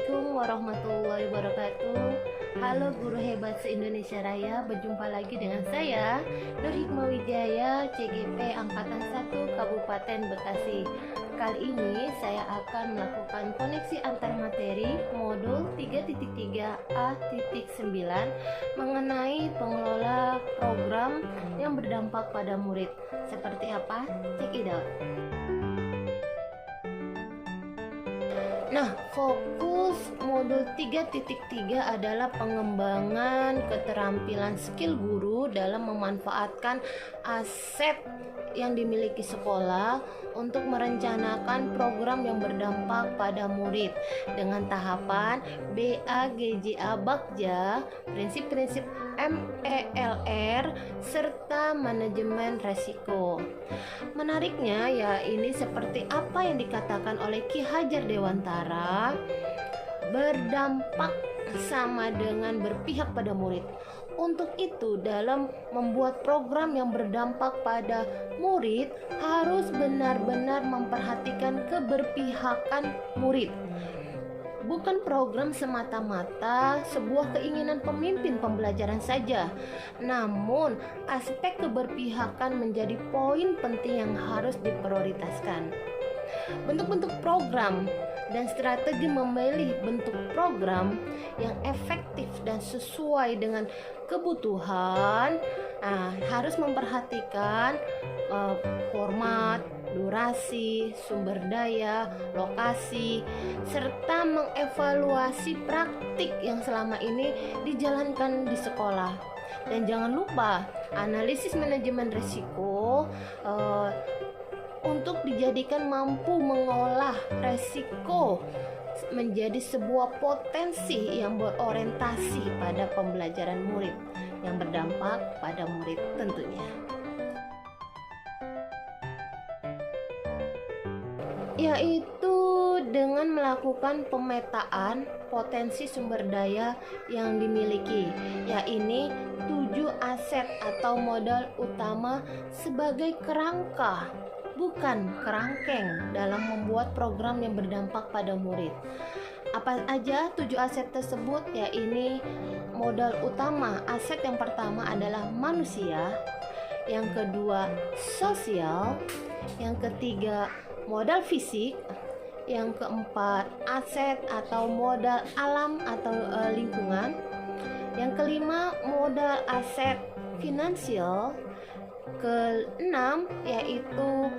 Assalamualaikum warahmatullahi wabarakatuh. Halo guru hebat se-Indonesia Raya, berjumpa lagi dengan saya Nur Hikmawijaya, CGP Angkatan 1 Kabupaten Bekasi. Kali ini saya akan melakukan koneksi antar materi modul 3.3a.9 mengenai pengelola program yang berdampak pada murid. Seperti apa? Check it out. Nah, fokus modul 3.3 adalah pengembangan keterampilan skill guru dalam memanfaatkan aset yang dimiliki sekolah untuk merencanakan program yang berdampak pada murid dengan tahapan BAGJA Bagja, prinsip-prinsip MELR, serta manajemen resiko. Menariknya ya, ini seperti apa yang dikatakan oleh Ki Hajar Dewantara, berdampak sama dengan berpihak pada murid. Untuk itu, dalam membuat program yang berdampak pada murid harus benar-benar memperhatikan keberpihakan murid. Bukan program semata-mata sebuah keinginan pemimpin pembelajaran saja, namun aspek keberpihakan menjadi poin penting yang harus diprioritaskan. Bentuk-bentuk program dan strategi memilih bentuk program yang efektif dan sesuai dengan kebutuhan harus memperhatikan format, durasi, sumber daya, lokasi, serta mengevaluasi praktik yang selama ini dijalankan di sekolah. Dan jangan lupa analisis manajemen risiko untuk dijadikan mampu mengolah resiko menjadi sebuah potensi yang berorientasi pada pembelajaran murid yang berdampak pada murid tentunya. Yaitu dengan melakukan pemetaan potensi sumber daya yang dimiliki, yaitu 7 aset atau modal utama sebagai kerangka, bukan kerangkeng, dalam membuat program yang berdampak pada murid. Apa aja 7 aset tersebut? Yaitu modal utama. Aset yang pertama adalah manusia, yang kedua sosial, yang ketiga modal fisik, yang keempat aset atau modal alam atau lingkungan, yang kelima modal aset finansial, keenam yaitu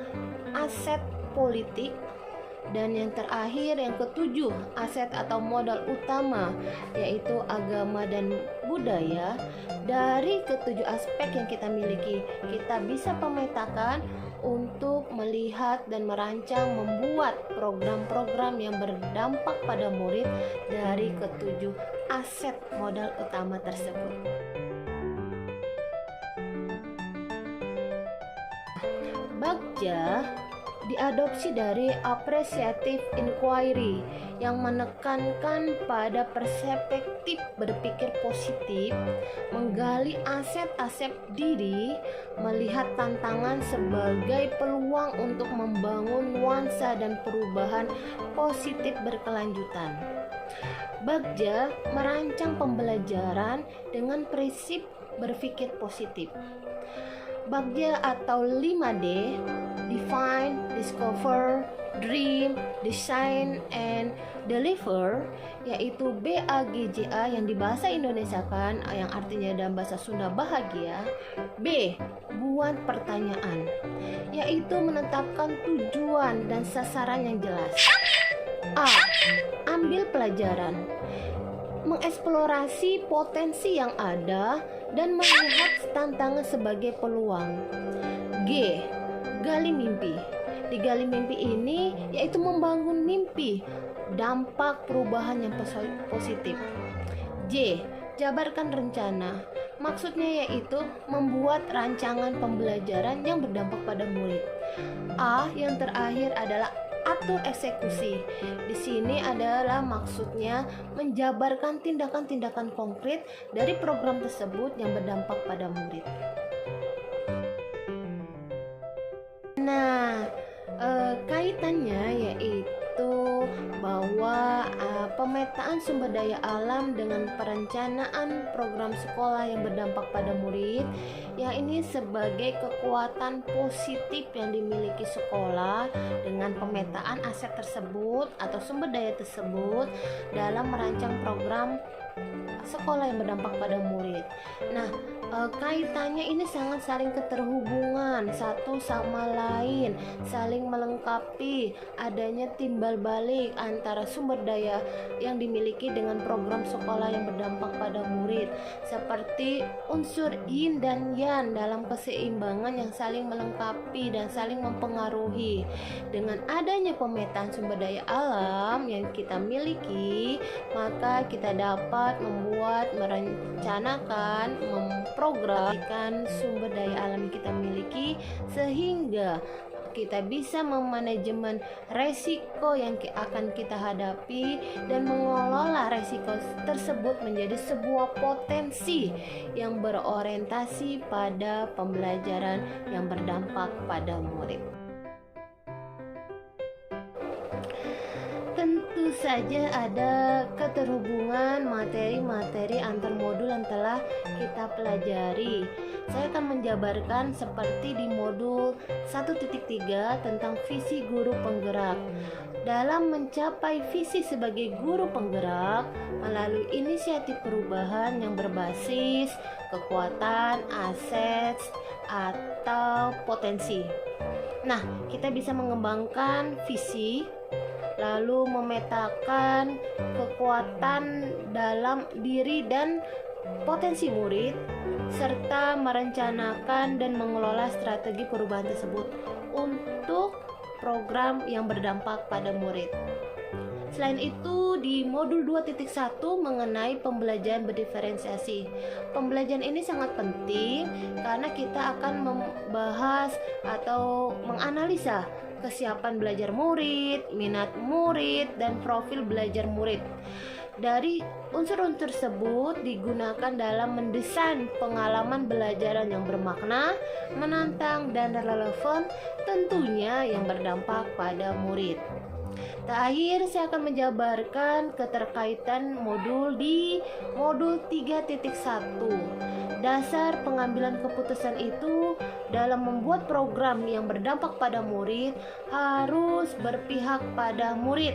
aset politik, dan yang terakhir yang ketujuh aset atau modal utama yaitu agama dan budaya. Dari ketujuh aspek yang kita miliki, kita bisa pemetakan untuk melihat dan merancang membuat program-program yang berdampak pada murid dari ketujuh aset modal utama tersebut. Bagja diadopsi dari appreciative inquiry yang menekankan pada perspektif berpikir positif, menggali aset-aset diri, melihat tantangan sebagai peluang untuk membangun nuansa dan perubahan positif berkelanjutan. Bagja merancang pembelajaran dengan prinsip berpikir positif. Bagja atau 5D, define, discover, dream, design, and deliver, yaitu BAGJA yang dibahasa Indonesiakan, yang artinya dalam bahasa Sunda bahagia. B, buat pertanyaan, yaitu menetapkan tujuan dan sasaran yang jelas. A, ambil pelajaran, mengeksplorasi potensi yang ada dan melihat tantangan sebagai peluang. G, gali mimpi. Digali mimpi ini yaitu membangun mimpi, dampak perubahan yang positif. J, jabarkan rencana. Maksudnya yaitu membuat rancangan pembelajaran yang berdampak pada murid. A, yang terakhir adalah atur eksekusi. Di sini adalah maksudnya menjabarkan tindakan-tindakan konkret dari program tersebut yang berdampak pada murid. Nah, kaitannya yaitu bahwa pemetaan sumber daya alam dengan perencanaan program sekolah yang berdampak pada murid, ya ini sebagai kekuatan positif yang dimiliki sekolah dengan pemetaan aset tersebut atau sumber daya tersebut dalam merancang program sekolah yang berdampak pada murid. Nah, kaitannya ini sangat saling keterhubungan satu sama lain, saling melengkapi, adanya timbal balik antara sumber daya yang dimiliki dengan program sekolah yang berdampak pada murid, seperti unsur yin dan yang dalam keseimbangan yang saling melengkapi dan saling mempengaruhi. Dengan adanya pemetaan sumber daya alam yang kita miliki, maka kita dapat merencanakan, memprogramkan sumber daya alam yang kita miliki sehingga kita bisa memanajemen resiko yang akan kita hadapi dan mengelola resiko tersebut menjadi sebuah potensi yang berorientasi pada pembelajaran yang berdampak pada murid. Tentu saja ada keterhubungan materi-materi antar modul yang telah kita pelajari. Saya akan menjabarkan seperti di modul 1.3 tentang visi guru penggerak. Dalam mencapai visi sebagai guru penggerak melalui inisiatif perubahan yang berbasis kekuatan, aset, atau potensi. Nah, kita bisa mengembangkan visi, lalu memetakan kekuatan dalam diri dan potensi murid, serta merencanakan dan mengelola strategi perubahan tersebut untuk program yang berdampak pada murid. Selain itu, di modul 2.1 mengenai pembelajaran berdiferensiasi. Pembelajaran ini sangat penting karena kita akan membahas atau menganalisa kesiapan belajar murid, minat murid, dan profil belajar murid. Dari unsur-unsur tersebut digunakan dalam mendesain pengalaman belajaran yang bermakna, menantang, dan relevan, tentunya yang berdampak pada murid. Terakhir, saya akan menjabarkan keterkaitan modul di modul 3.1. Dasar pengambilan keputusan itu dalam membuat program yang berdampak pada murid harus berpihak pada murid.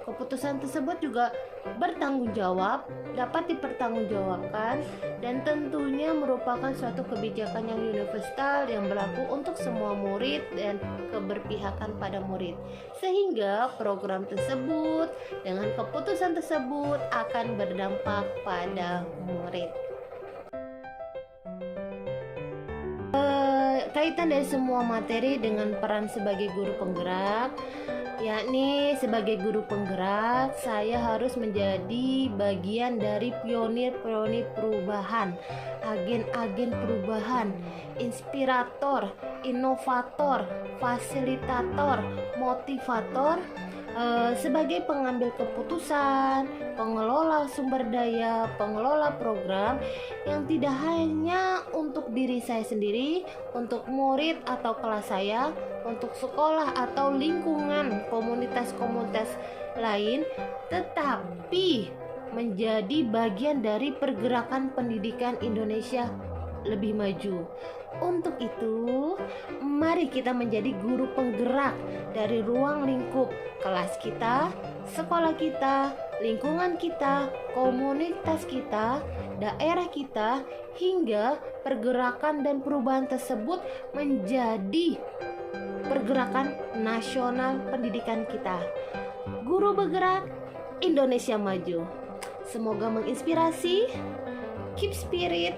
Keputusan tersebut juga bertanggung jawab, dapat dipertanggungjawabkan, dan tentunya merupakan suatu kebijakan yang universal yang berlaku untuk semua murid dan keberpihakan pada murid. Sehingga program tersebut dengan keputusan tersebut akan berdampak pada murid. Kaitan dari semua materi dengan peran sebagai guru penggerak, yakni sebagai guru penggerak saya harus menjadi bagian dari pionir-pionir perubahan, agen-agen perubahan, inspirator, inovator, fasilitator, motivator, sebagai pengambil keputusan, pengelola sumber daya, pengelola program yang tidak hanya untuk diri saya sendiri, untuk murid atau kelas saya, untuk sekolah atau lingkungan komunitas-komunitas lain, tetapi menjadi bagian dari pergerakan pendidikan Indonesia lebih maju. Untuk itu, mari kita menjadi guru penggerak dari ruang lingkup kelas kita, sekolah kita, lingkungan kita, komunitas kita, daerah kita, hingga pergerakan dan perubahan tersebut menjadi pergerakan nasional pendidikan kita. Guru bergerak, Indonesia maju. Semoga menginspirasi. Keep spirit.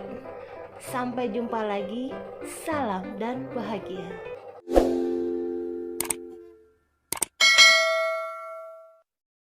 Sampai jumpa lagi. Salam dan bahagia.